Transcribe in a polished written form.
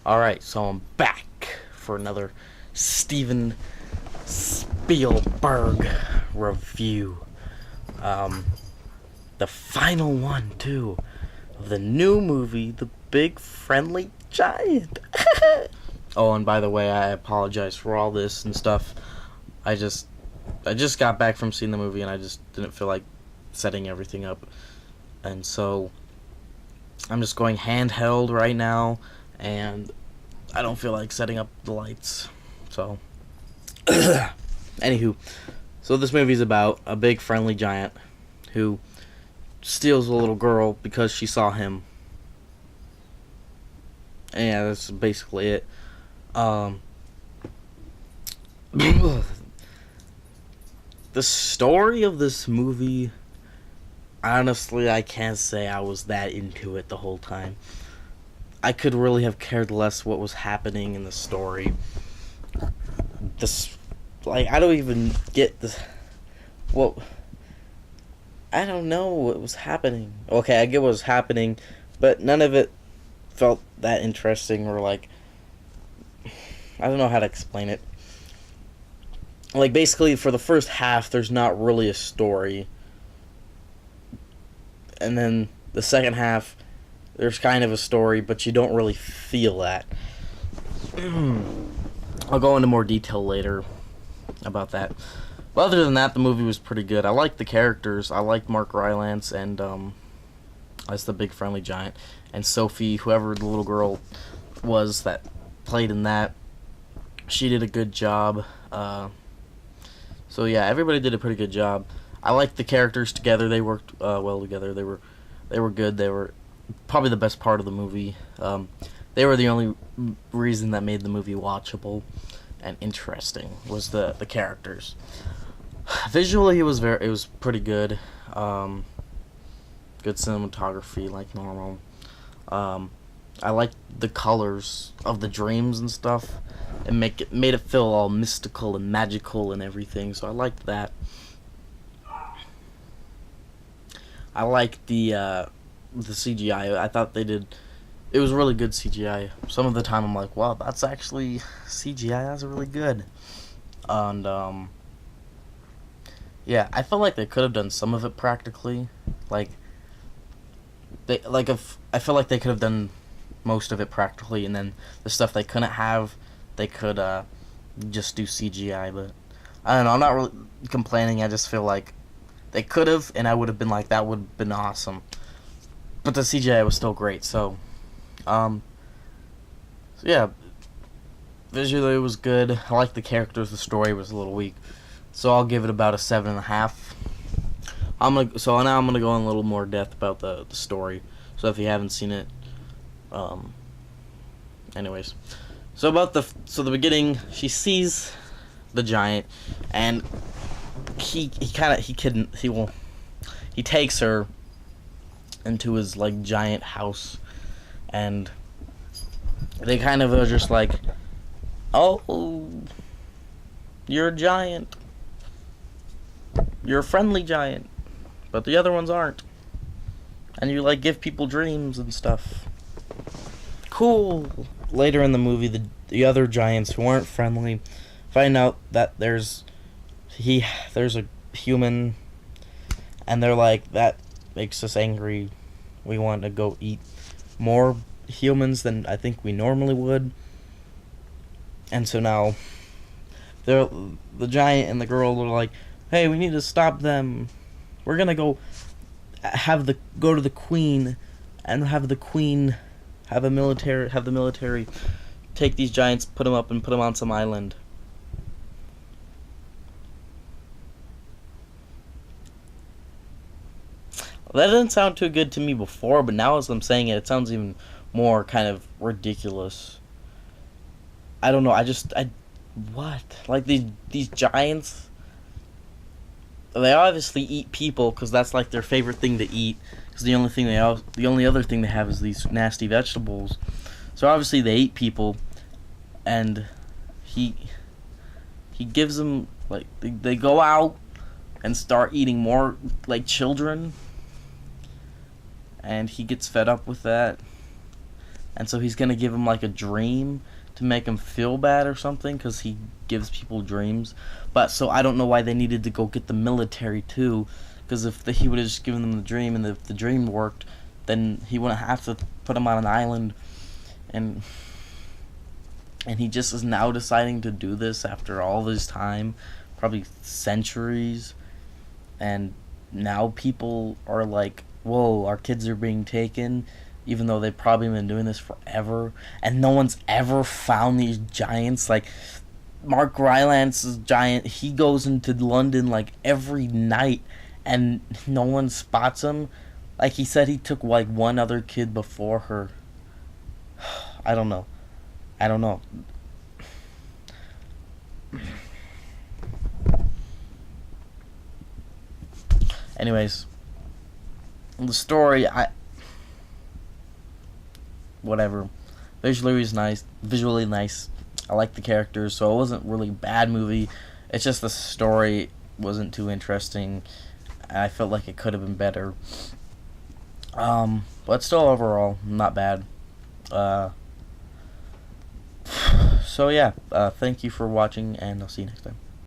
Alright, so I'm back for another Steven Spielberg review. Um, the final one, too, of the new movie, The Big Friendly Giant. Oh, and by the way, I apologize for all this and stuff. I just got back from seeing the movie and I just didn't feel like setting everything up. And so, I'm just going handheld right now, and I don't feel like setting up the lights. So, anywho, so this movie's about a big friendly giant who steals a little girl because she saw him. And yeah, that's basically it. The story of this movie, honestly, I can't say I was that into it the whole time. I could really have cared less what was happening in the story. I don't even get what, I don't know what was happening. Okay, I get what was happening, but none of it felt that interesting or I don't know how to explain it. Basically, for the first half, there's not really a story. And then the second half, there's kind of a story, but you don't really feel that. I'll go into more detail later about that. But other than that, the movie was pretty good. I liked the characters. I liked Mark Rylance and as the big friendly giant, and Sophie, whoever the little girl was that played in that. She did a good job. So yeah, everybody did a pretty good job. I liked the characters together. They worked well together. They were good. They were probably the best part of the movie. They were the only reason that made the movie watchable and interesting was the characters. Visually, it was pretty good. Good cinematography, like normal. I liked the colors of the dreams and stuff. It made it feel all mystical and magical and everything. So I liked that. I liked the CGI. I thought they did. It was really good CGI. Some of the time I'm like, wow, that's actually CGI. That's really good. And yeah, I felt like they could have done some of it practically. I feel like they could have done most of it practically, and then the stuff they couldn't have, they could just do CGI. But I don't know. I'm not really complaining. I just feel like they could have, and I would have been like, that would have been awesome. But the CGI was still great. So yeah, visually it was good. I liked the characters. The story was a little weak, so I'll give it about a 7.5. So now I'm gonna go in a little more depth about the story. So if you haven't seen it, anyways, so the beginning, she sees the giant, and he takes her into his giant house, and they kind of are just like, oh, you're a giant, you're a friendly giant, but the other ones aren't, and you give people dreams and stuff. Cool. Later in the movie, the other giants who aren't friendly find out that there's a human, and they're like, that makes us angry. We want to go eat more humans than I think we normally would. And so now the giant and the girl are like, hey, we need to stop them. We're gonna go to the queen and have the military take these giants, put them up, and put them on some island. That didn't sound too good to me before, but now as I'm saying it, it sounds even more kind of ridiculous. I don't know. What? These giants? They obviously eat people because that's their favorite thing to eat. Because the only other thing they have is these nasty vegetables. So obviously they eat people, and he gives them they go out and start eating more children, and he gets fed up with that. and so he's gonna give him like a dream to make him feel bad or something, because he gives people dreams. But so I don't know why they needed to go get the military too, because if he would have just given them the dream, and if the dream worked, then he wouldn't have to put him on an island. And he just is now deciding to do this after all this time, probably centuries. And now people are like, whoa, our kids are being taken, even though they've probably been doing this forever, and no one's ever found these giants. Like, Mark Rylance's giant, he goes into London like every night, and no one spots him. Like, he said he took like one other kid before her. I don't know. I don't know. Anyways, the story, whatever. Visually nice. I like the characters, so it wasn't really a bad movie. It's just the story wasn't too interesting. I felt like it could have been better. But still, overall, not bad. So yeah, thank you for watching, and I'll see you next time.